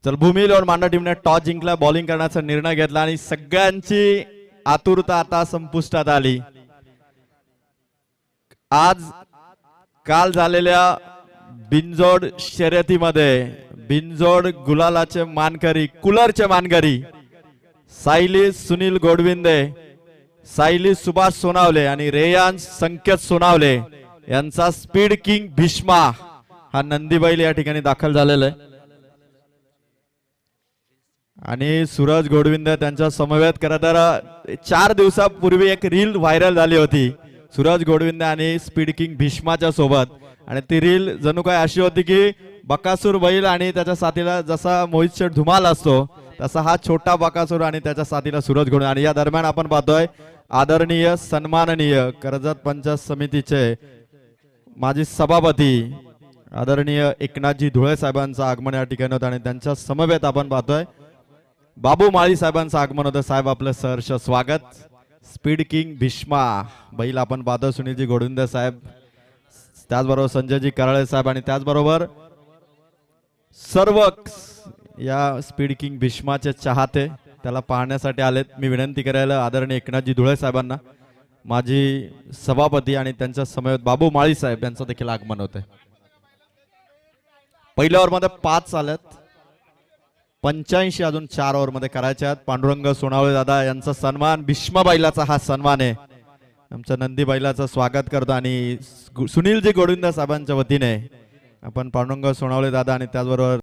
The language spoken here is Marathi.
चल भूमी लोन मांडा टीमने टॉस जिंकला, बॉलिंग करण्याचा निर्णय घेतला आणि सगळ्यांची आतुरता आता संपुष्टात आली। आज काल झालेल्या बिनजोड शर्यतीमध्ये बिनजोड गुलालाचे मानकरी, कूलरचे मानकरी सायली सुनील गोडविंदे, सायली सुभाष सोनावले आणि रेयांश संकेत सोनावले यांचा स्पीड किंग भीष्मा हा नंदीबैल या ठिकाणी दाखल झालेला आहे। आणि सूरज गोडविंदे त्यांच्या समवेत खरं तर 4 दिवसापूर्वी एक रील व्हायरल झाली होती सूरज गोडविंदे आणि स्पीड किंग भीष्माच्या सोबत, आणि ती रील जणू काय अशी होती की बकासूर बैल आणि त्याच्या साथीला जसा मोहित शेठ धुमाल असतो तसा हा छोटा बकासूर आणि त्याच्या साथीला सूरज गोडविंदे। आणि या दरम्यान आपण पाहतोय आदरणीय सन्माननीय कर्जत पंचायत समितीचे माजी सभापती आदरणीय एकनाथजी धुळे साहेबांचं आगमन या ठिकाणी होतं आणि त्यांच्या समवेत आपण पाहतोय बाबू माळी साहेबांचं आगमन होतं। साहेब आपलं सहर्ष स्वागत। स्पीड किंग भीष्मा बैल आपण पाहतो सुनीलजी गोडविंदे साहेब, त्याचबरोबर संजयजी कराळे साहेब आणि त्याचबरोबर सर्व या स्पीड किंग भीष्माचे चाहते त्याला पाहण्यासाठी आलेत। मी विनंती करायला आदरणीय एकनाथजी धुळे साहेबांना, माजी सभापती आणि त्यांच्या समवेत बाबू माळी साहेब यांचं देखील आगमन होते। पहिल्या ओव्हर मध्ये 5 आलेत, 85 अजून 4 ओव्हर मध्ये करायचे आहेत। पांडुरंग सोनावळे दादा यांचा सन्मान, भीष्मा बैलाचा हा सन्मान आहे। आमच्या नंदी बैलाचं स्वागत करतो आणि सुनीलजी गोडविंदे साहेबांच्या वतीने आपण पांडुरंग सोनावळे दादा आणि त्याचबरोबर